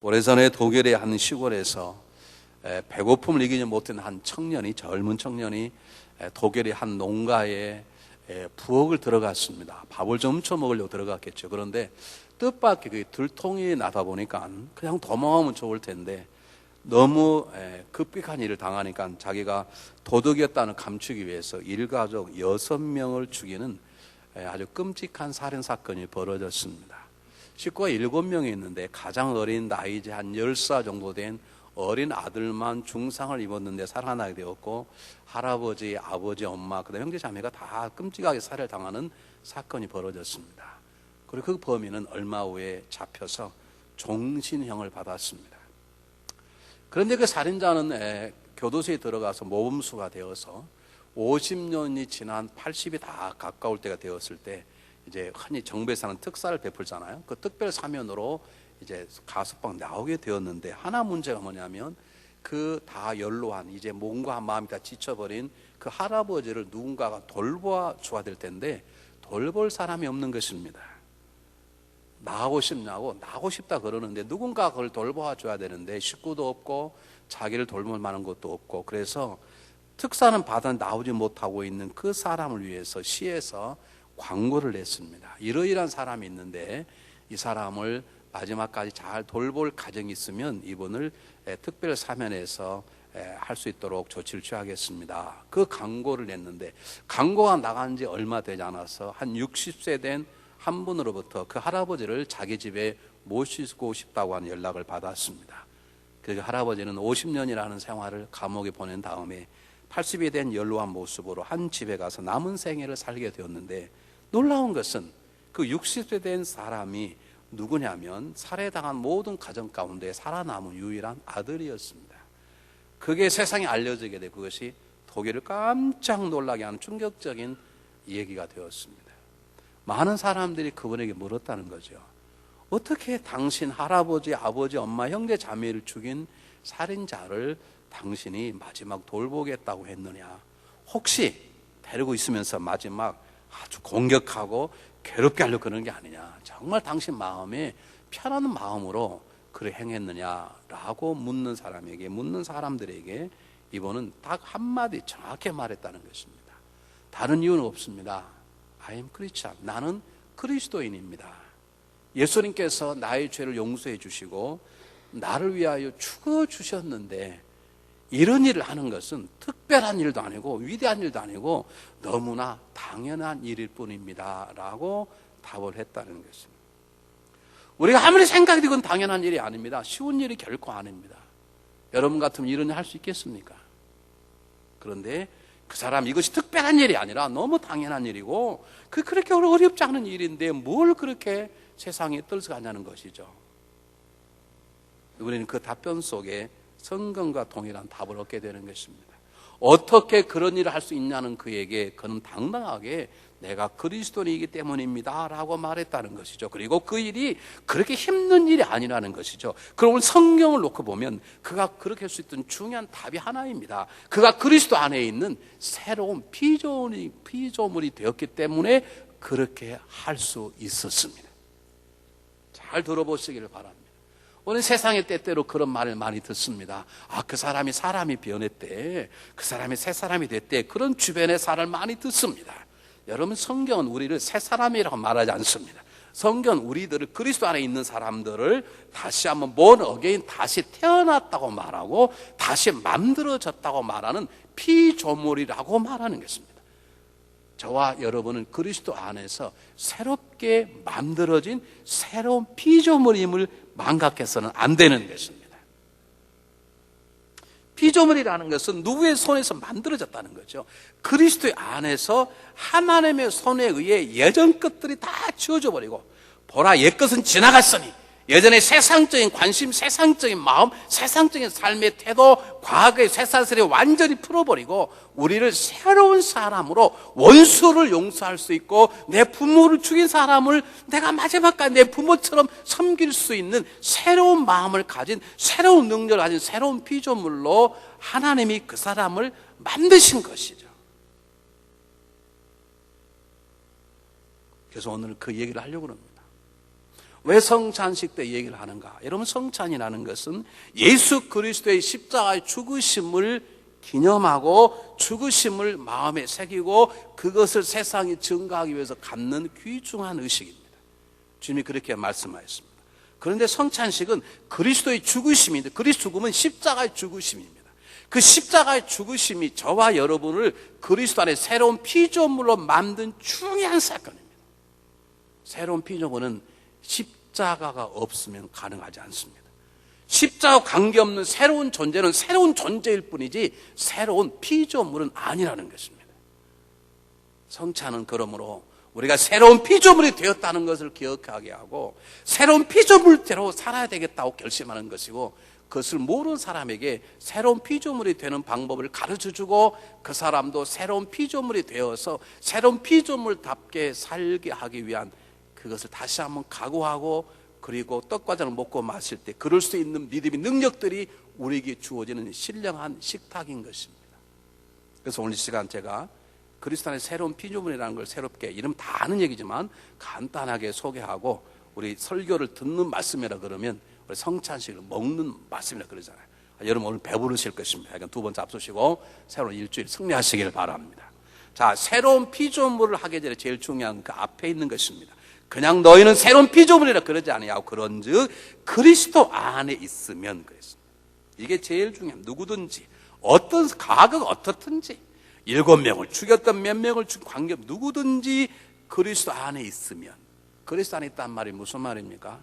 오래전에 독일의 한 시골에서 배고픔을 이기지 못한 한 청년이, 젊은 청년이 독일의 한 농가에 부엌을 들어갔습니다. 밥을 좀 훔쳐 먹으려고 들어갔겠죠. 그런데 뜻밖의 그 들통이 나다 보니까 그냥 도망하면 좋을 텐데 너무 급격한 일을 당하니까 자기가 도둑이었다는 감추기 위해서 일가족 6명을 죽이는 아주 끔찍한 살인사건이 벌어졌습니다. 식구가 7명이 있는데 가장 어린 나이 이제 한 10살 정도 된 어린 아들만 중상을 입었는데 살아나게 되었고, 할아버지, 아버지, 엄마, 그다음 형제 자매가 다 끔찍하게 살해를 당하는 사건이 벌어졌습니다. 그리고 그 범인은 얼마 후에 잡혀서 종신형을 받았습니다. 그런데 그 살인자는 교도소에 들어가서 모범수가 되어서 50년이 지난 80이 다 가까울 때가 되었을 때 이제 흔히 정부에서는 특사를 베풀잖아요. 그 특별 사면으로 이제 가석방 나오게 되었는데, 하나 문제가 뭐냐면 그 다 연로한 이제 몸과 마음이 다 지쳐버린 그 할아버지를 누군가가 돌보아 줘야 될 텐데 돌볼 사람이 없는 것입니다. 나가고 싶냐고, 나가고 싶다 그러는데 누군가 그걸 돌보아 줘야 되는데 식구도 없고 자기를 돌볼 만한 것도 없고, 그래서 특사는 받아 나오지 못하고 있는 그 사람을 위해서 시에서 광고를 냈습니다. 이러이러한 사람이 있는데 이 사람을 마지막까지 잘 돌볼 가정이 있으면 이분을 특별 사면에서 할 수 있도록 조치를 취하겠습니다. 그 광고를 냈는데 광고가 나간 지 얼마 되지 않아서 한 60세 된 한 분으로부터 그 할아버지를 자기 집에 모시고 싶다고 하는 연락을 받았습니다. 그 할아버지는 50년이라는 생활을 감옥에 보낸 다음에 80이 된 연로한 모습으로 한 집에 가서 남은 생애를 살게 되었는데, 놀라운 것은 그 60세 된 사람이 누구냐면 살해당한 모든 가정 가운데 살아남은 유일한 아들이었습니다. 그게 세상에 알려지게 돼 그것이 독일을 깜짝 놀라게 하는 충격적인 얘기가 되었습니다. 많은 사람들이 그분에게 물었다는 거죠. 어떻게 당신 할아버지, 아버지, 엄마, 형제, 자매를 죽인 살인자를 당신이 마지막 돌보겠다고 했느냐? 혹시 데리고 있으면서 마지막 아주 공격하고 괴롭게 하려고 그러는 게 아니냐? 정말 당신 마음에 편안한 마음으로 그래 행했느냐라고 묻는 사람들에게 이분은 딱 한마디 정확히 말했다는 것입니다. 다른 이유는 없습니다. I am Christian. 나는 그리스도인입니다. 예수님께서 나의 죄를 용서해 주시고 나를 위하여 죽어 주셨는데 이런 일을 하는 것은 특별한 일도 아니고 위대한 일도 아니고 너무나 당연한 일일 뿐입니다 라고 답을 했다는 것입니다. 우리가 아무리 생각해도 그건 당연한 일이 아닙니다. 쉬운 일이 결코 아닙니다. 여러분 같으면 이런 일 할 수 있겠습니까? 그런데 그 사람 이것이 특별한 일이 아니라 너무 당연한 일이고 그렇게 어렵지 않은 일인데 뭘 그렇게 세상에 떨어가냐는 것이죠. 우리는 그 답변 속에 성경과 동일한 답을 얻게 되는 것입니다. 어떻게 그런 일을 할 수 있냐는 그에게 그는 당당하게 내가 그리스도인이기 때문입니다 라고 말했다는 것이죠. 그리고 그 일이 그렇게 힘든 일이 아니라는 것이죠. 그럼 성경을 놓고 보면 그가 그렇게 할 수 있던 중요한 답이 하나입니다. 그가 그리스도 안에 있는 새로운 피조물이 되었기 때문에 그렇게 할 수 있었습니다. 잘 들어보시기를 바랍니다. 오늘 세상에 때때로 그런 말을 많이 듣습니다. 그 사람이 변했대, 그 사람이 새 사람이 됐대, 그런 주변의 말을 많이 듣습니다. 여러분, 성경은 우리를 새 사람이라고 말하지 않습니다. 성경은 우리들을, 그리스도 안에 있는 사람들을 다시 한번 born again, 다시 태어났다고 말하고 다시 만들어졌다고 말하는 피조물이라고 말하는 것입니다. 저와 여러분은 그리스도 안에서 새롭게 만들어진 새로운 피조물임을 망각해서는 안 되는 것입니다. 피조물이라는 것은 누구의 손에서 만들어졌다는 거죠. 그리스도의 안에서 하나님의 손에 의해 예전 것들이 다 지워져 버리고, 보라 옛것은 지나갔으니 예전에 세상적인 관심, 세상적인 마음, 세상적인 삶의 태도, 과거의 쇠사슬을 완전히 풀어버리고 우리를 새로운 사람으로, 원수를 용서할 수 있고 내 부모를 죽인 사람을 내가 마지막까지 내 부모처럼 섬길 수 있는 새로운 마음을 가진, 새로운 능력을 가진 새로운 피조물로 하나님이 그 사람을 만드신 것이죠. 그래서 오늘 그 얘기를 하려고 합니다. 왜 성찬식 때 얘기를 하는가? 여러분, 성찬이라는 것은 예수 그리스도의 십자가의 죽으심을 기념하고 죽으심을 마음에 새기고 그것을 세상에 증거하기 위해서 갖는 귀중한 의식입니다. 주님이 그렇게 말씀하셨습니다. 그런데 성찬식은 그리스도의 죽으심인데, 그리스도 죽음은 십자가의 죽으심입니다. 그 십자가의 죽으심이 저와 여러분을 그리스도 안에 새로운 피조물로 만든 중요한 사건입니다. 새로운 피조물은 십자가가 없으면 가능하지 않습니다. 십자가와 관계없는 새로운 존재는 새로운 존재일 뿐이지 새로운 피조물은 아니라는 것입니다. 성찬은 그러므로 우리가 새로운 피조물이 되었다는 것을 기억하게 하고 새로운 피조물대로 살아야 되겠다고 결심하는 것이고, 그것을 모르는 사람에게 새로운 피조물이 되는 방법을 가르쳐주고 그 사람도 새로운 피조물이 되어서 새로운 피조물답게 살게 하기 위한 그것을 다시 한번 각오하고, 그리고 떡과자를 먹고 마실 때 그럴 수 있는 믿음의 능력들이 우리에게 주어지는 신령한 식탁인 것입니다. 그래서 오늘 이 시간 제가 그리스도 안에 새로운 피조물이라는 걸 새롭게, 이름 다 아는 얘기지만 간단하게 소개하고, 우리 설교를 듣는 말씀이라 그러면 우리 성찬식을 먹는 말씀이라 그러잖아요. 여러분 오늘 배부르실 것입니다. 그러니까 두 번째 앞서시고 새로운 일주일 승리하시길 바랍니다. 자, 새로운 피조물을 하기 전에 제일 중요한 그 앞에 있는 것입니다. 그냥 너희는 새로운 피조물이라 그러지 아니하고 그런즉 그리스도 안에 있으면 그랬습니다. 이게 제일 중요합니다. 누구든지 어떤 가격 어떻든지 7명을 죽였던 몇 명을 죽인 관계없이 누구든지 그리스도 안에 있으면, 그리스도 안에 있다는 말이 무슨 말입니까?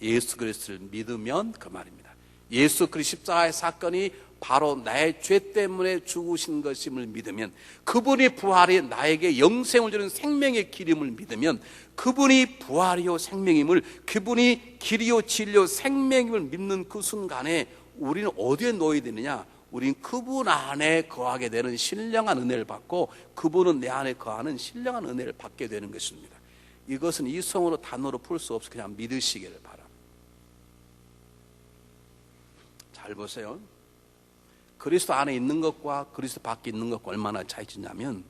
예수 그리스도를 믿으면 그 말입니다. 예수 그리스도 십자가의 사건이 바로 나의 죄 때문에 죽으신 것임을 믿으면, 그분이 부활이 나에게 영생을 주는 생명의 길임을 믿으면, 그분이 부활이요 생명임을, 그분이 길이요 진리요 생명임을 믿는 그 순간에 우리는 어디에 놓여야 되느냐? 우린 그분 안에 거하게 되는 신령한 은혜를 받고 그분은 내 안에 거하는 신령한 은혜를 받게 되는 것입니다. 이것은 이성으로 단어로 풀 수 없어 그냥 믿으시기를 바랍니다. 잘 보세요. 그리스도 안에 있는 것과 그리스도 밖에 있는 것과 얼마나 차이지냐면,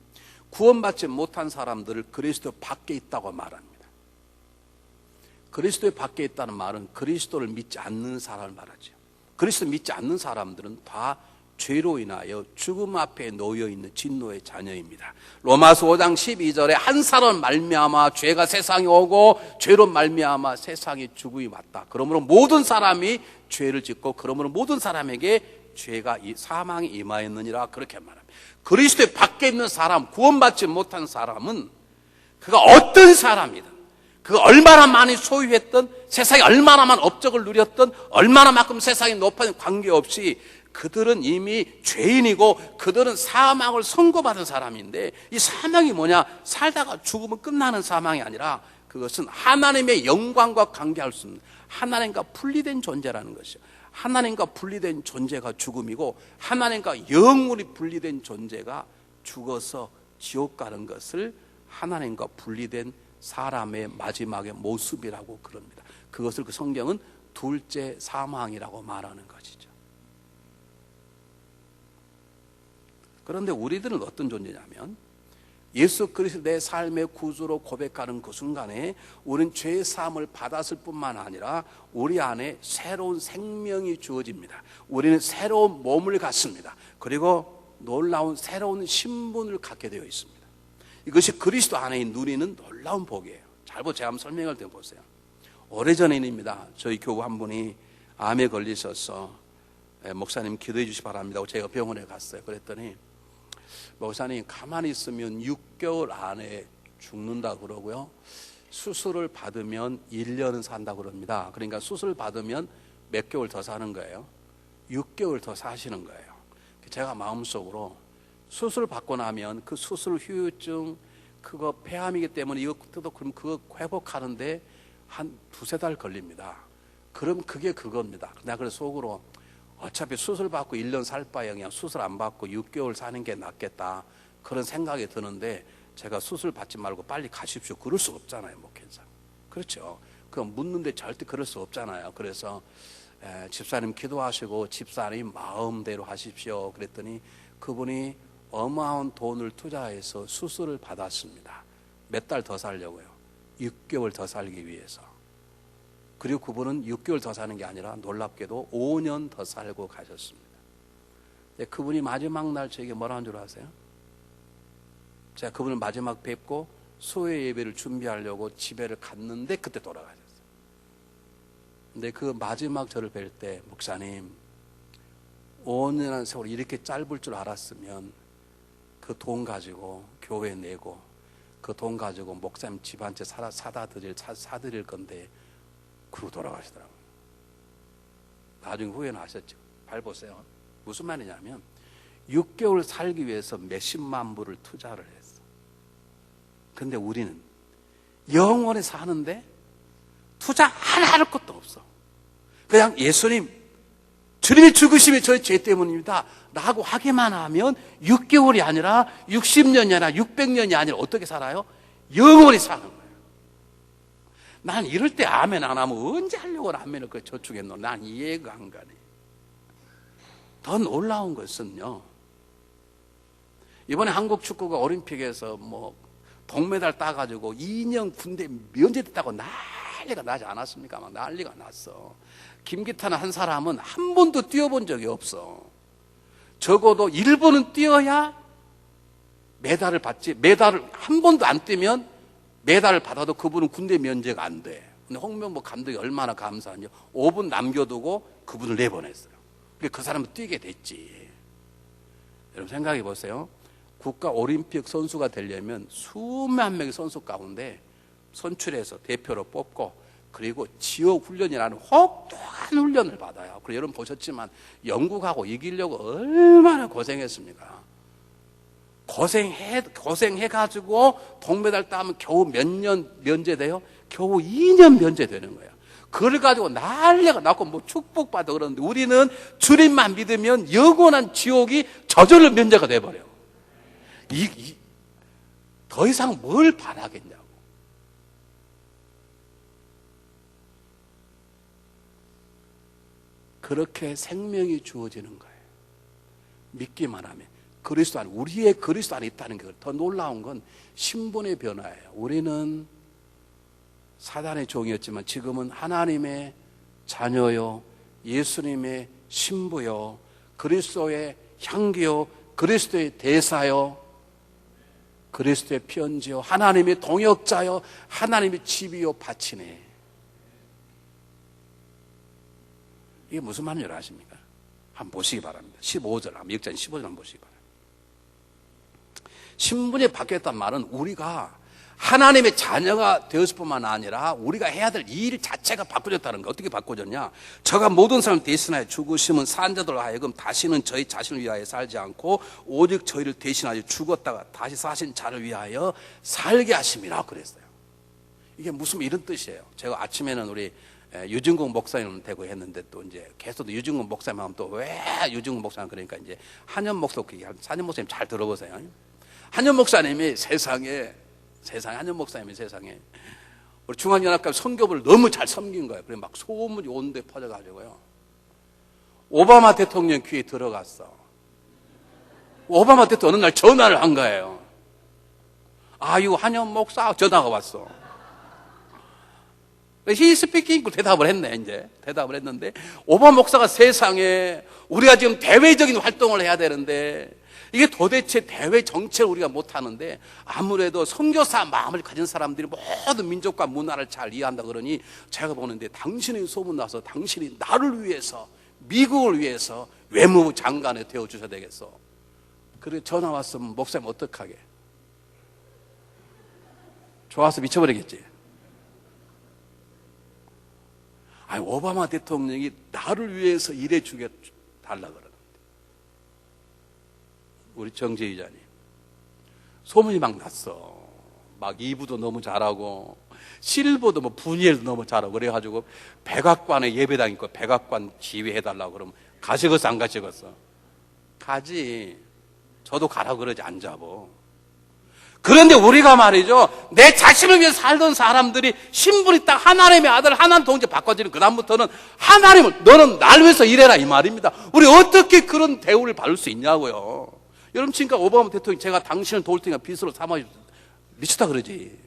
구원받지 못한 사람들을 그리스도 밖에 있다고 말합니다. 그리스도 밖에 있다는 말은 그리스도를 믿지 않는 사람을 말하죠. 그리스도 믿지 않는 사람들은 다 죄로 인하여 죽음 앞에 놓여있는 진노의 자녀입니다. 로마서 5장 12절에 한 사람 말미암아 죄가 세상에 오고 죄로 말미암아 세상에 죽음이 왔다. 그러므로 모든 사람이 죄를 짓고 그러므로 모든 사람에게 죄가 사망이 임하였느니라, 그렇게 말합니다. 그리스도의 밖에 있는 사람, 구원받지 못한 사람은 그가 어떤 사람이든, 그가 얼마나 많이 소유했던, 세상에 얼마나 많은 업적을 누렸던, 얼마나 만큼 세상에 높은 관계없이 그들은 이미 죄인이고 그들은 사망을 선고받은 사람인데, 이 사망이 뭐냐? 살다가 죽으면 끝나는 사망이 아니라 그것은 하나님의 영광과 관계할 수 없는, 하나님과 분리된 존재라는 것이죠. 하나님과 분리된 존재가 죽음이고 하나님과 영원히 분리된 존재가 죽어서 지옥 가는 것을 하나님과 분리된 사람의 마지막의 모습이라고 그럽니다. 그것을 그 성경은 둘째 사망이라고 말하는 것이죠. 그런데 우리들은 어떤 존재냐면, 예수 그리스도 내 삶의 구주로 고백하는 그 순간에 우리는 죄 사함을 받았을 뿐만 아니라 우리 안에 새로운 생명이 주어집니다. 우리는 새로운 몸을 갖습니다. 그리고 놀라운 새로운 신분을 갖게 되어 있습니다. 이것이 그리스도 안에 누리는 놀라운 복이에요. 잘 보세요. 제가 한번 설명을 드려보세요. 오래전의 일입니다. 저희 교우 한 분이 암에 걸리셔서 목사님 기도해 주시기 바랍니다 하고 제가 병원에 갔어요. 그랬더니 목사님 가만히 있으면 6개월 안에 죽는다 그러고요, 수술을 받으면 1년은 산다 그럽니다. 그러니까 수술 받으면 몇 개월 더 사는 거예요. 6개월 더 사시는 거예요. 제가 마음속으로 수술 받고 나면 그 수술 후유증, 그거 폐암이기 때문에 이거 뜯어 그럼 그거 회복하는데 한 2-3달 걸립니다. 그럼 그게 그겁니다. 내가 그래서 속으로 어차피 수술 받고 1년 살 바에 그냥 수술 안 받고 6개월 사는 게 낫겠다, 그런 생각이 드는데, 제가 수술 받지 말고 빨리 가십시오 그럴 수 없잖아요, 목회자. 그렇죠. 그럼 묻는데 절대 그럴 수 없잖아요. 그래서 집사님 기도하시고 집사님 마음대로 하십시오 그랬더니 그분이 어마어마한 돈을 투자해서 수술을 받았습니다. 몇 달 더 살려고요. 6개월 더 살기 위해서. 그리고 그분은 6개월 더 사는 게 아니라 놀랍게도 5년 더 살고 가셨습니다. 근데 그분이 마지막 날 저에게 뭐라 한 줄 아세요? 제가 그분을 마지막 뵙고 소외 예배를 준비하려고 집에를 갔는데 그때 돌아가셨어요. 근데 그 마지막 저를 뵐 때, 목사님, 5년이라는 세월이 이렇게 짧을 줄 알았으면 그 돈 가지고 교회 내고 그 돈 가지고 목사님 집 한 채 사드릴 건데 그러고 돌아가시더라고요. 나중에 후회는 하셨죠. 발 보세요. 무슨 말이냐면 6개월 살기 위해서 몇십만 불을 투자를 했어. 근데 우리는 영원히 사는데 투자 하나 할 것도 없어. 그냥 예수님, 주님이 죽으심이 저의 죄 때문입니다 라고 하기만 하면 6개월이 아니라 60년이 아니라 600년이 아니라 어떻게 살아요? 영원히 사는 거예요. 난 이럴 때 아멘 안 하면 언제 하려고 아멘을 저축했노? 난 이해가 안 가네. 더 놀라운 것은요, 이번에 한국 축구가 올림픽에서 동메달 따가지고 2년 군대 면제됐다고 난리가 나지 않았습니까? 막 난리가 났어. 김기타는 한 사람은 한 번도 뛰어본 적이 없어. 적어도 1번은 뛰어야 메달을 받지. 메달을 한 번도 안 뛰면 메달을 받아도 그분은 군대 면제가 안 돼. 근데 홍명보 감독이 얼마나 감사하냐. 5분 남겨두고 그분을 내보냈어요. 그 사람은 뛰게 됐지. 여러분 생각해 보세요. 국가 올림픽 선수가 되려면 수만 명의 선수 가운데 선출해서 대표로 뽑고, 그리고 지옥 훈련이라는 혹독한 훈련을 받아요. 그리고 여러분 보셨지만 영국하고 이기려고 얼마나 고생했습니까? 고생해가지고 동메달 따면 겨우 몇 년 면제돼요? 겨우 2년 면제되는 거예요. 그걸 가지고 난리가 났고 축복받아 그러는데, 우리는 주님만 믿으면 영원한 지옥이 저절로 면제가 돼버려요. 더 이상 뭘 바라겠냐고. 그렇게 생명이 주어지는 거예요. 믿기만 하면. 그리스도 안에, 우리의 그리스도 안에 있다는 게 더 놀라운 건 신분의 변화예요. 우리는 사단의 종이었지만 지금은 하나님의 자녀요, 예수님의 신부요, 그리스도의 향기요, 그리스도의 대사요, 그리스도의 편지요, 하나님의 동역자요, 하나님의 집이요, 밭이네. 이게 무슨 말인지 아십니까? 한번 보시기 바랍니다. 15절, 역전 15절 한번 보시기 바랍니다. 신분이 바뀌었단 말은 우리가 하나님의 자녀가 되었을 뿐만 아니라 우리가 해야 될 일 자체가 바꿔졌다는 거. 어떻게 바꿔졌냐? 저가 모든 사람 대신하여 죽으심은 산자들로 하여금 다시는 저희 자신을 위하여 살지 않고 오직 저희를 대신하여 죽었다가 다시 사신 자를 위하여 살게 하심이라 그랬어요. 이게 무슨 이런 뜻이에요. 제가 아침에는 우리 유진국 목사님 되고 했는데, 또 이제 계속 유진국 목사님 하면 또 왜 유진국 목사님, 그러니까 이제 한현 목사님, 한현 목사님 잘 들어보세요. 한현 목사님이 세상에 한현 목사님이 세상에 우리 중앙연합회 선교부를 너무 잘 섬긴 거예요. 그래 막 소문이 온데 퍼져가지고요, 오바마 대통령 귀에 들어갔어. 오바마 대통령 어느 날 전화를 한 거예요. 아유 한현 목사 전화가 왔어. He speaking 대답을 했네. 이제 대답을 했는데, 오바마 목사가 세상에 우리가 지금 대외적인 활동을 해야 되는데 이게 도대체 대외 정책을 우리가 못하는데, 아무래도 선교사 마음을 가진 사람들이 모든 민족과 문화를 잘 이해한다 그러니 제가 보는데 당신의 소문나서 당신이 나를 위해서, 미국을 위해서 외무부 장관에 되어주셔야 되겠어. 그래 전화 왔으면 목사님 어떡하게? 좋아서 미쳐버리겠지. 아니, 오바마 대통령이 나를 위해서 일해 주게 달라 그러는데, 우리 정재희자님 소문이 막 났어. 막 이부도 너무 잘하고 실버도 분이엘도 너무 잘하고 그래가지고 백악관에 예배당 있고 백악관 지휘해달라고 그러면 가시겠어 안 가시겠어? 가지. 저도 가라고 그러지 안 잡어. 그런데 우리가 말이죠, 내 자신을 위해 살던 사람들이 신분이 딱 하나님의 아들, 하나님 동지 바꿔지는 그다음부터는 하나님을, 너는 날 위해서 일해라 이 말입니다. 우리 어떻게 그런 대우를 받을 수 있냐고요. 여러분 지금까지 오바마 대통령이 제가 당신을 도울 테니까 빚으로 삼아 미쳤다 그러지.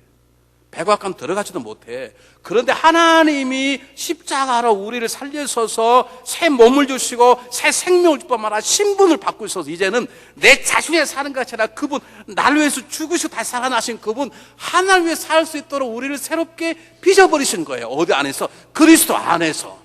백악관 들어가지도 못해. 그런데 하나님이 십자가로 우리를 살려서서 새 몸을 주시고 새 생명을 줄 뿐만 아니라 신분을 받고 있어서 이제는 내 자신에 사는 것이 아니라 그분, 나를 위해서 죽으시고 다시 살아나신 그분, 하나를 위해 살 수 있도록 우리를 새롭게 빚어버리신 거예요. 어디 안에서? 그리스도 안에서.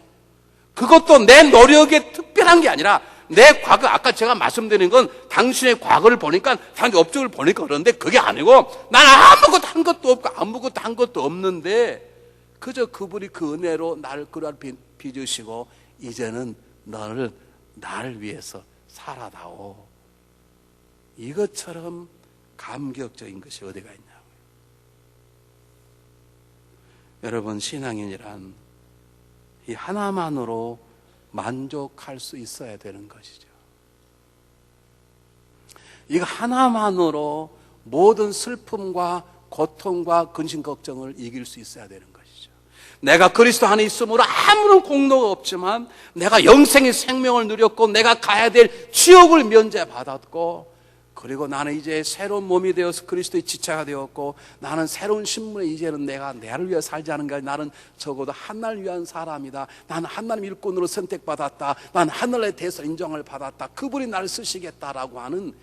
그것도 내 노력에 특별한 게 아니라 내 과거, 아까 제가 말씀드린 건 당신의 과거를 보니까, 당신의 업적을 보니까 그런데 그게 아니고, 난 아무것도 한 것도 없고, 아무것도 한 것도 없는데, 그저 그분이 그 은혜로 나를 그러한 빚으시고, 이제는 너를, 나를 위해서 살아다오. 이것처럼 감격적인 것이 어디가 있냐고요. 여러분, 신앙인이란 이 하나만으로 만족할 수 있어야 되는 것이죠. 이거 하나만으로 모든 슬픔과 고통과 근심 걱정을 이길 수 있어야 되는 것이죠. 내가 그리스도 안에 있으므로 아무런 공로가 없지만 내가 영생의 생명을 누렸고 내가 가야 될 지옥을 면제받았고, 그리고 나는 이제 새로운 몸이 되어서 그리스도의 지체가 되었고, 나는 새로운 신분에 이제는 내가 나를 위해 살지 않은 게 아니라 나는 적어도 하나님을 위한 사람이다. 나는 하나님 일꾼으로 선택받았다. 나는 하늘에 대해서 인정을 받았다. 그분이 나를 쓰시겠다라고 하는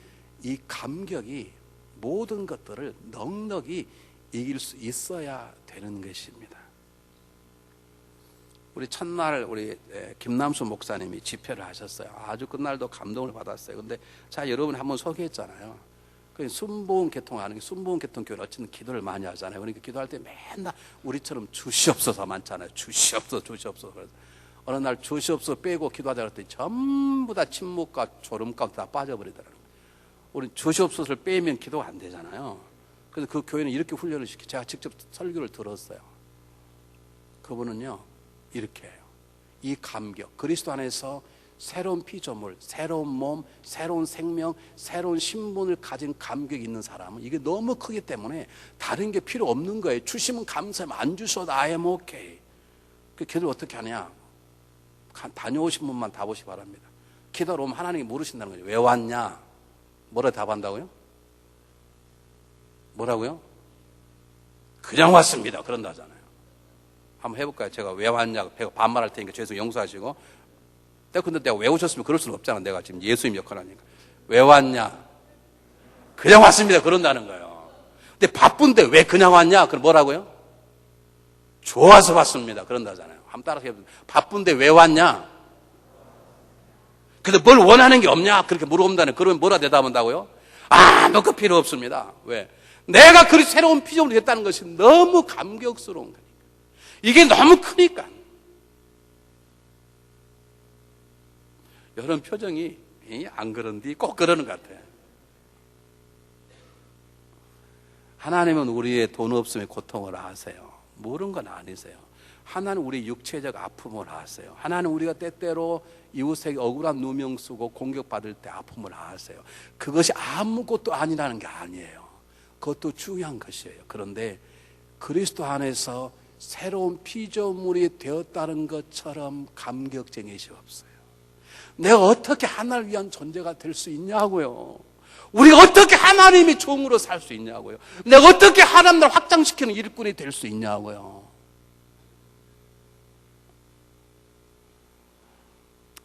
이 감격이 모든 것들을 넉넉히 이길 수 있어야 되는 것입니다. 우리 첫날 우리 김남수 목사님이 집회를 하셨어요. 아주 그날도 감동을 받았어요. 근데 자, 여러분이 한번 소개했잖아요. 그 순복음 개통하는 게, 순복음 개통교회는 어쨌든 기도를 많이 하잖아요. 그러니까 기도할 때 맨날 우리처럼 주시옵소서 많잖아요. 주시옵소서, 주시옵소서. 어느 날 주시옵소서 빼고 기도하자 그랬더니 전부 다 침묵과 졸음 가운데 다 빠져버리더라고요. 우리 주시옵소서를 빼면 기도가 안 되잖아요. 그래서 그 교회는 이렇게 훈련을 시키고, 제가 직접 설교를 들었어요. 그분은요, 이렇게 해요. 이 감격, 그리스도 안에서 새로운 피조물, 새로운 몸, 새로운 생명, 새로운 신분을 가진 감격이 있는 사람은 이게 너무 크기 때문에 다른 게 필요 없는 거예요. 주시면 감사하면, 안 주셔도 I am okay. 그 기도를 어떻게 하냐? 다녀오신 분만 답하시 바랍니다. 기도로 오면 하나님이 물으신다는 거죠. 왜 왔냐? 뭐라 답한다고요? 뭐라고요? 그냥 왔습니다. 그런다잖아요. 한번 해볼까요? 제가 왜 왔냐? 반말할 테니까 죄송 용서하시고. 근데 내가 왜 오셨으면 그럴 수는 없잖아. 내가 지금 예수님 역할 하니까. 왜 왔냐? 그냥 왔습니다. 그런다는 거예요. 근데 바쁜데 왜 그냥 왔냐? 그럼 뭐라고요? 좋아서 왔습니다. 그런다잖아요. 한번 따라서 해보세요. 바쁜데 왜 왔냐? 근데 뭘 원하는 게 없냐? 그렇게 물어본다네. 그러면 뭐라 대답한다고요? 아무것도 필요 없습니다. 왜? 내가 그 새로운 피조물이 됐다는 것이 너무 감격스러운 거예요. 이게 너무 크니까. 여러분 표정이 안 그런데 꼭 그러는 것 같아요. 하나님은 우리의 돈 없음의 고통을 아세요. 모르는 건 아니세요. 하나는 우리 육체적 아픔을 아세요. 하나는 우리가 때때로 이웃에게 억울한 누명 쓰고 공격받을 때 아픔을 아세요. 그것이 아무것도 아니라는 게 아니에요. 그것도 중요한 것이에요. 그런데 그리스도 안에서 새로운 피조물이 되었다는 것처럼 감격적인 것이 없어요. 내가 어떻게 하나를 위한 존재가 될 수 있냐고요. 우리가 어떻게 하나님의 종으로 살 수 있냐고요. 내가 어떻게 하나님을 확장시키는 일꾼이 될 수 있냐고요.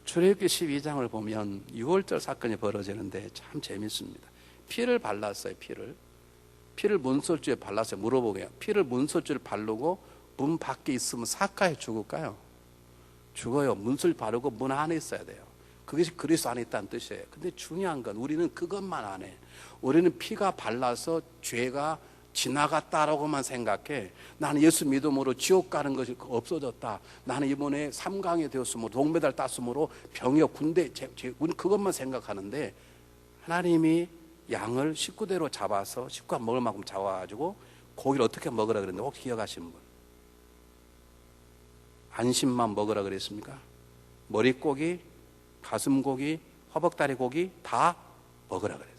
출애굽기 12장을 보면 6월절 사건이 벌어지는데 참 재밌습니다. 피를 발랐어요. 피를 문설주에 발랐어요. 물어보게요. 피를 문설주에 바르고 문 밖에 있으면 사까이 죽을까요? 죽어요. 문설 바르고 문 안에 있어야 돼요. 그것이 그리스도 안에 있다는 뜻이에요. 근데 중요한 건 우리는 그것만 안 해. 우리는 피가 발라서 죄가 지나갔다라고만 생각해. 나는 예수 믿음으로 지옥 가는 것이 없어졌다. 나는 이번에 3강이 되었으므로 동메달 땄으므로 병역 군대 우리는 그것만 생각하는데, 하나님이 양을 식구대로 잡아서 식구가 먹을 만큼 잡아가지고 고기를 어떻게 먹으라 그랬는데 혹시 기억하신 분? 안심만 먹으라 그랬습니까? 머리고기, 가슴고기, 허벅다리 고기 다 먹으라 그랬어요.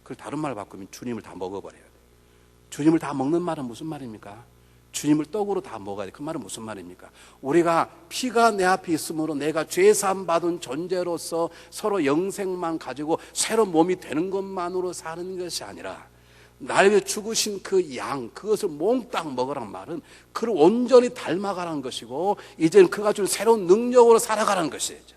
그걸 다른 말을 바꾸면 주님을 다 먹어버려야 돼요. 주님을 다 먹는 말은 무슨 말입니까? 주님을 떡으로 다 먹어야 돼. 그 말은 무슨 말입니까? 우리가 피가 내 앞에 있으므로 내가 죄사함 받은 존재로서 서로 영생만 가지고 새로운 몸이 되는 것만으로 사는 것이 아니라, 나를 위해 죽으신 그 양, 그것을 몽땅 먹으란 말은 그를 온전히 닮아가라는 것이고, 이제는 그가 준 새로운 능력으로 살아가라는 것이죠.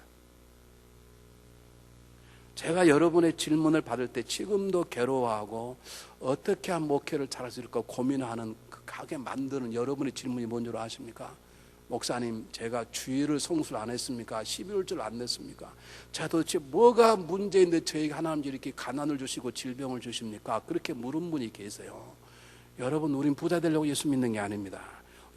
제가 여러분의 질문을 받을 때 지금도 괴로워하고 어떻게 하면 목회를 잘할 수 있을까 고민하는, 하게 만드는 여러분의 질문이 뭔 줄 아십니까? 목사님, 제가 주일을 성수를 안 했습니까? 11월절 안 냈습니까? 제가 도대체 뭐가 문제인데 저에게 하나님 이렇게 가난을 주시고 질병을 주십니까? 그렇게 물은 분이 계세요. 여러분, 우린 부자 되려고 예수 믿는 게 아닙니다.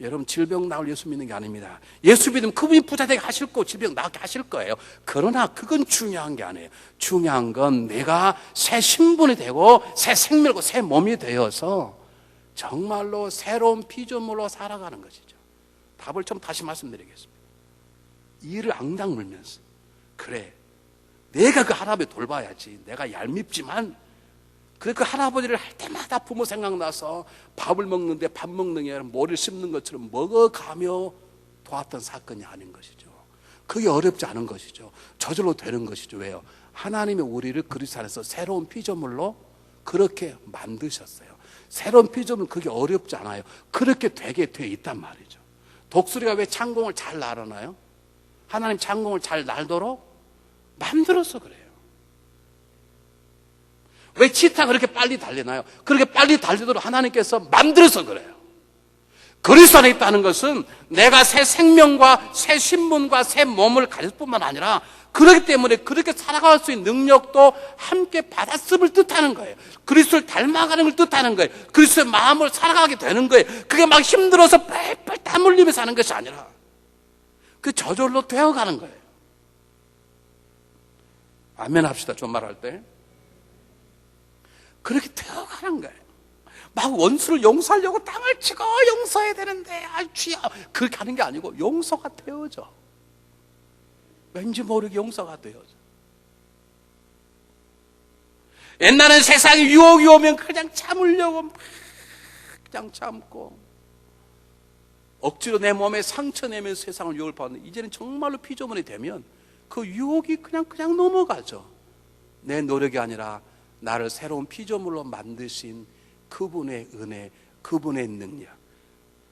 여러분, 질병 나을 예수 믿는 게 아닙니다. 예수 믿으면 그분이 부자 되게 하실 거고 질병 나게 하실 거예요. 그러나 그건 중요한 게 아니에요. 중요한 건 내가 새 신분이 되고 새 생명이고 새 몸이 되어서 정말로 새로운 피조물로 살아가는 것이죠. 답을 좀 다시 말씀드리겠습니다. 이를 앙당 물면서, 그래, 내가 그 할아버지 돌봐야지. 내가 얄밉지만 그 할아버지를 할 때마다 부모 생각나서 밥을 먹는데 밥 먹는 게 아니라 모래를 씹는 것처럼 먹어가며 도왔던 사건이 아닌 것이죠. 그게 어렵지 않은 것이죠. 저절로 되는 것이죠. 왜요? 하나님이 우리를 그리스도 안에서 새로운 피조물로 그렇게 만드셨어요. 새로운 피조물은 그게 어렵지 않아요. 그렇게 되게 돼 있단 말이죠. 독수리가 왜 창공을 잘 날아나요? 하나님 창공을 잘 날도록 만들어서 그래요. 왜 치타가 그렇게 빨리 달리나요? 그렇게 빨리 달리도록 하나님께서 만들어서 그래요. 그리스도 안에 있다는 것은 내가 새 생명과 새 신분과 새 몸을 가질 뿐만 아니라, 그렇기 때문에 그렇게 살아갈 수 있는 능력도 함께 받았음을 뜻하는 거예요. 그리스도를 닮아가는 걸 뜻하는 거예요. 그리스도의 마음을 살아가게 되는 거예요. 그게 막 힘들어서 뻘뻘 땀 흘리면서 하는 것이 아니라 그 저절로 되어가는 거예요. 아멘 합시다. 좀 말할 때 그렇게 되어가는 거예요. 막 원수를 용서하려고 땅을 치고 용서해야 되는데, 아 주여, 그렇게 하는 게 아니고 용서가 되어져. 왠지 모르게 용서가 되어져. 옛날엔 세상에 유혹이 오면 그냥 참으려고 막 그냥 참고 억지로 내 몸에 상처 내면서 세상을 유혹을 받는데, 이제는 정말로 피조물이 되면 그 유혹이 그냥 넘어가죠. 내 노력이 아니라 나를 새로운 피조물로 만드신 그분의 은혜, 그분의 능력.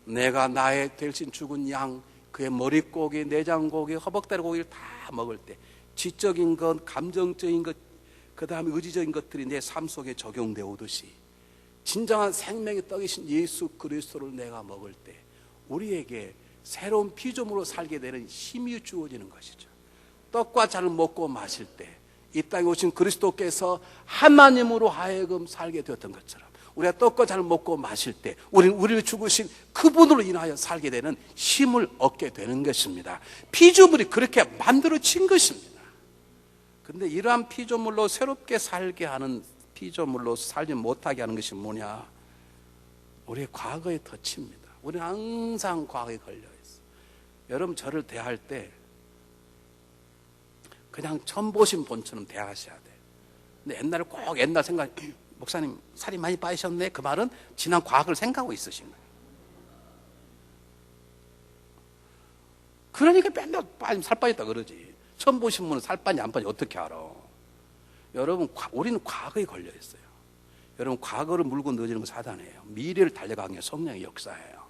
내가 나의 대신 죽은 양, 그의 머릿고기, 내장고기, 허벅다리 고기를 다 먹을 때 지적인 것, 감정적인 것, 그 다음에 의지적인 것들이 내 삶 속에 적용되어 오듯이 진정한 생명의 떡이신 예수 그리스도를 내가 먹을 때 우리에게 새로운 피조물로 살게 되는 힘이 주어지는 것이죠. 떡과 잔을 먹고 마실 때 이 땅에 오신 그리스도께서 하나님으로 하여금 살게 되었던 것처럼, 우리가 떡과 잔을 먹고 마실 때 우리를 죽으신 그분으로 인하여 살게 되는 힘을 얻게 되는 것입니다. 피조물이 그렇게 만들어진 것입니다. 그런데 이러한 피조물로 새롭게 살게 하는, 피조물로 살지 못하게 하는 것이 뭐냐? 우리의 과거의 덫입니다. 우리는 항상 과거에 걸려있어요. 여러분, 저를 대할 때 그냥 처음 보신 분처럼 대하셔야 돼요. 근데 옛날에 꼭 옛날 생각, 목사님 살이 많이 빠지셨네, 그 말은 지난 과거를 생각하고 있으신 거예요. 그러니까 맨날 살 빠졌다 그러지. 처음 보신 분은 살 빠지 안 빠지 어떻게 알아? 여러분, 우리는 과거에 걸려 있어요. 여러분, 과거를 물고 늘어지는 건 사단이에요. 미래를 달려가는 게 성령의 역사예요.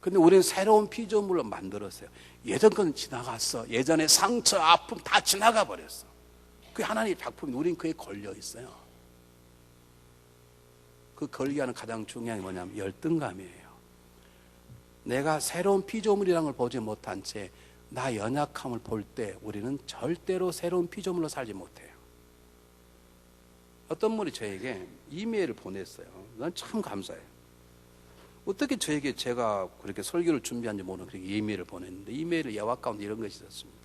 근데 우리는 새로운 피조물로 만들었어요. 예전 건 지나갔어. 예전의 상처, 아픔 다 지나가 버렸어. 그게 하나님의 작품이, 우린 그에 걸려 있어요. 그 걸게 하는 가장 중요한 게 뭐냐면 열등감이에요. 내가 새로운 피조물이라는 걸 보지 못한 채 나 연약함을 볼 때 우리는 절대로 새로운 피조물로 살지 못해요. 어떤 분이 저에게 이메일을 보냈어요. 난 참 감사해요. 어떻게 저에게 제가 그렇게 설교를 준비한지 모르는 그렇게 이메일을 보냈는데, 이메일에 예화 가운데 이런 것이 있었습니다.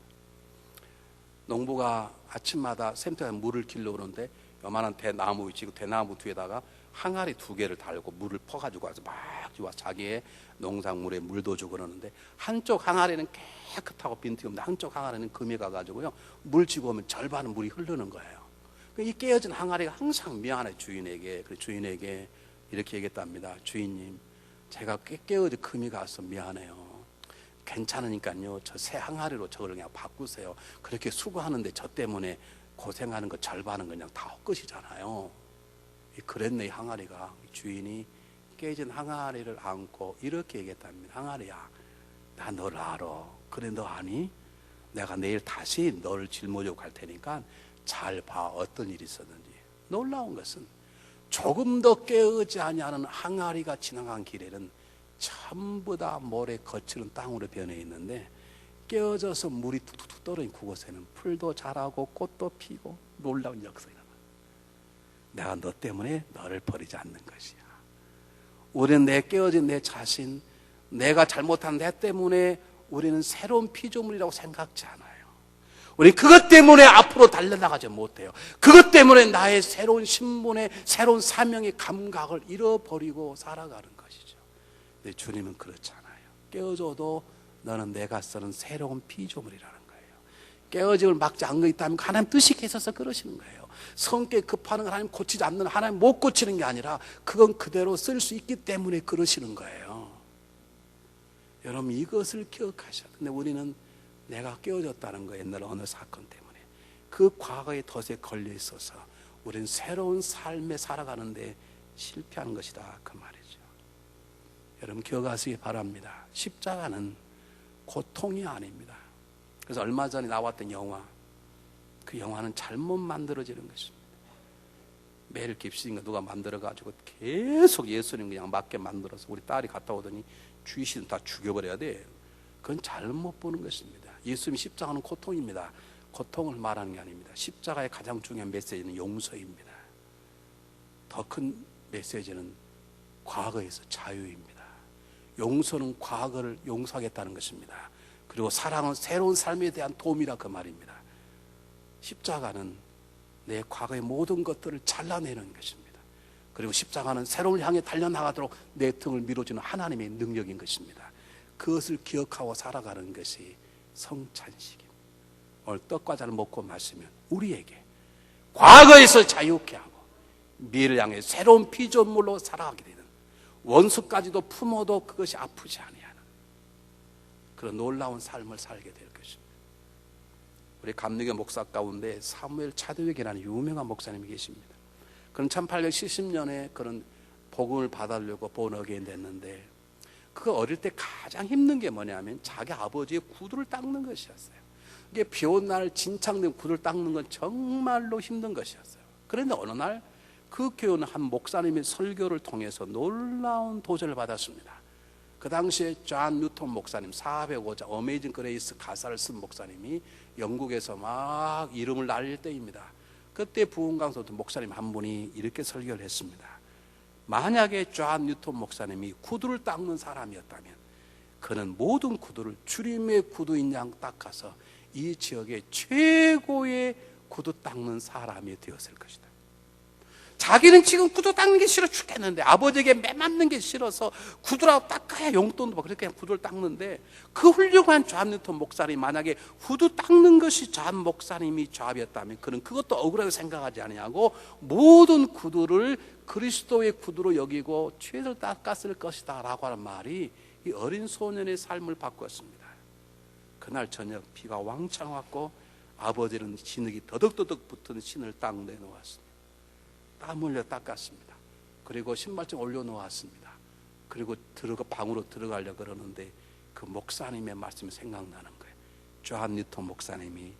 농부가 아침마다 샘터에 물을 길러 오는데 요만한 대나무 위치, 그 대나무 뒤에다가 항아리 2개를 달고 물을 퍼가지고 와서 막 자기의 농작물에 물도 주고 그러는데, 한쪽 항아리는 깨끗하고 빈틈이 없는데 한쪽 항아리는 금이 가가지고요, 물 지고 오면 절반은 물이 흐르는 거예요. 이 깨어진 항아리가 항상 미안해, 주인에게. 그 주인에게 이렇게 얘기했답니다. 주인님, 제가 깨어진 금이 가서 미안해요. 괜찮으니까요, 저 새 항아리로 저걸 그냥 바꾸세요. 그렇게 수고하는데 저 때문에 고생하는 거 절반은 그냥 다 헛것이잖아요. 이 그랬네 항아리가 주인이 깨진 항아리를 안고 이렇게 얘기했답니다. 항아리야, 나 너를 알아. 그래 너 아니? 내가 내일 다시 너를 짊어지고 갈 테니까 잘 봐 어떤 일이 있었는지. 놀라운 것은 조금 더 깨어지 아니하는 항아리가 지나간 길에는 전부 다 모래 거칠은 땅으로 변해 있는데 깨어져서 물이 툭툭 떨어진 그곳에는 풀도 자라고 꽃도 피고 놀라운 역사가 일어나. 내가 너 때문에 너를 버리지 않는 것이야. 우리는 내 깨어진 내 자신, 내가 잘못한 내 때문에 우리는 새로운 피조물이라고 생각지 않아요. 우리 그것 때문에 앞으로 달려나가지 못해요. 그것 때문에 나의 새로운 신분의 새로운 사명의 감각을 잃어버리고 살아가는 것이죠. 근데 주님은 그렇지 않아요. 깨어져도 너는 내가 쓰는 새로운 피조물이라는 거예요. 깨어짐을 막지 않고 있다면 하나님 뜻이 계셔서 그러시는 거예요. 성격 급하는 하나님 고치지 않는 하나님 못 고치는 게 아니라 그건 그대로 쓸 수 있기 때문에 그러시는 거예요. 여러분 이것을 기억하셔야 돼요. 근데 우리는 내가 깨어졌다는 거 옛날 어느 사건 때문에 그 과거의 덫에 걸려 있어서 우리는 새로운 삶에 살아가는데 실패하는 것이다 그 말이죠. 여러분 기억하시기 바랍니다. 십자가는 고통이 아닙니다. 그래서 얼마 전에 나왔던 영화, 그 영화는 잘못 만들어지는 것입니다. 멜 깁슨인가 누가 만들어가지고 계속 예수님 그냥 맞게 만들어서 우리 딸이 갔다 오더니 귀신 다 죽여버려야 돼. 그건 잘못 보는 것입니다. 예수님 십자가는 고통입니다. 고통을 말하는 게 아닙니다. 십자가의 가장 중요한 메시지는 용서입니다. 더 큰 메시지는 과거에서 자유입니다. 용서는 과거를 용서하겠다는 것입니다. 그리고 사랑은 새로운 삶에 대한 도움이라 그 말입니다. 십자가는 내 과거의 모든 것들을 잘라내는 것입니다. 그리고 십자가는 새로운 향해 달려나가도록 내 등을 밀어주는 하나님의 능력인 것입니다. 그것을 기억하고 살아가는 것이 성찬식입니다. 오늘 떡과자를 먹고 마시면 우리에게 과거에서 자유케 하고 미래를 향해 새로운 피조물로 살아가게 되는, 원수까지도 품어도 그것이 아프지 아니하는 그런 놀라운 삶을 살게 될 것입니다. 우리 감리교 목사 가운데 사무엘 차드윅이라는 유명한 목사님이 계십니다. 그는 1870년에 그런 복음을 받으려고 본어게인 됐는데 그 어릴 때 가장 힘든 게 뭐냐면 자기 아버지의 구두를 닦는 것이었어요. 이게 비 온 날 진창된 구두를 닦는 건 정말로 힘든 것이었어요. 그런데 어느 날 그 교회는 한 목사님의 설교를 통해서 놀라운 도전을 받았습니다. 그 당시에 존 뉴턴 목사님 405자 어메이징 그레이스 가사를 쓴 목사님이 영국에서 막 이름을 날릴 때입니다. 그때 부흥강서 목사님 한 분이 이렇게 설교를 했습니다. 만약에 존 뉴턴 목사님이 구두를 닦는 사람이었다면 그는 모든 구두를 주님의 구두인 양 닦아서 이 지역의 최고의 구두 닦는 사람이 되었을 것이다. 자기는 지금 구두 닦는 게 싫어 죽겠는데 아버지에게 매맞는 게 싫어서 구두라고 닦아야 용돈도 받고 그렇게 그냥 구두를 닦는데 그 훌륭한 존 뉴턴 목사님이 만약에 구두 닦는 것이 존 목사님이 잡이었다면 그는 그것도 억울하게 생각하지 아니하고 모든 구두를 그리스도의 구두로 여기고 죄를 닦았을 것이다 라고 하는 말이 이 어린 소년의 삶을 바꾸었습니다. 그날 저녁 비가 왕창 왔고 아버지는 진흙이 더덕더덕 붙은 신을 딱 내놓았습니다. 땀 흘려 닦았습니다. 그리고 신발장 올려놓았습니다. 그리고 방으로 들어가려고 그러는데 그 목사님의 말씀이 생각나는 거예요. 존 뉴턴 목사님이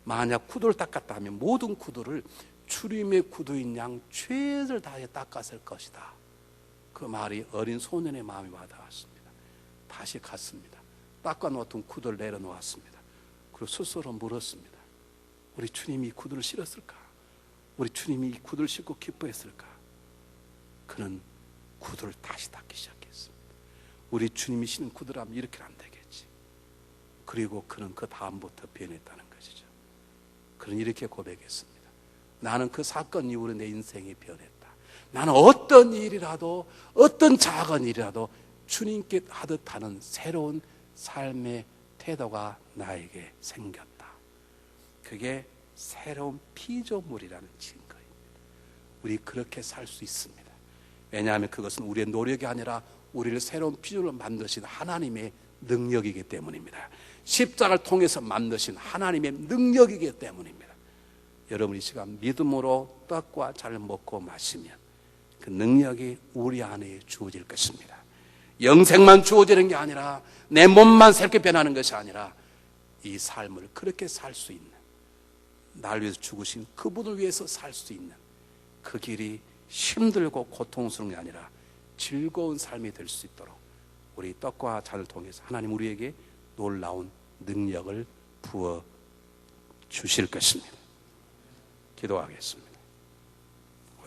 만약 구두를 닦았다 하면 모든 구두를 주님의 구두인 양 최선을 다해 닦았을 것이다. 그 말이 어린 소년의 마음에 와닿았습니다. 다시 갔습니다. 닦아놓았던 구두를 내려놓았습니다. 그리고 스스로 물었습니다. 우리 주님이 이 구두를 신었을까? 우리 주님이 이 구두를 신고 기뻐했을까? 그는 구두를 다시 닦기 시작했습니다. 우리 주님이 신은 구두라면 이렇게는 안 되겠지. 그리고 그는 그 다음부터 변했다는 것이죠. 그는 이렇게 고백했습니다. 나는 그 사건 이후로 내 인생이 변했다. 나는 어떤 일이라도 어떤 작은 일이라도 주님께 하듯 하는 새로운 삶의 태도가 나에게 생겼다. 그게 새로운 피조물이라는 증거입니다. 우리 그렇게 살 수 있습니다. 왜냐하면 그것은 우리의 노력이 아니라 우리를 새로운 피조물로 만드신 하나님의 능력이기 때문입니다. 십자가를 통해서 만드신 하나님의 능력이기 때문입니다. 여러분 이 시간 믿음으로 떡과 잔을 먹고 마시면 그 능력이 우리 안에 주어질 것입니다. 영생만 주어지는 게 아니라 내 몸만 새롭게 변하는 것이 아니라 이 삶을 그렇게 살 수 있는, 날 위해서 죽으신 그분을 위해서 살 수 있는 그 길이 힘들고 고통스러운 게 아니라 즐거운 삶이 될 수 있도록 우리 떡과 잔을 통해서 하나님 우리에게 놀라운 능력을 부어 주실 것입니다. 기도하겠습니다.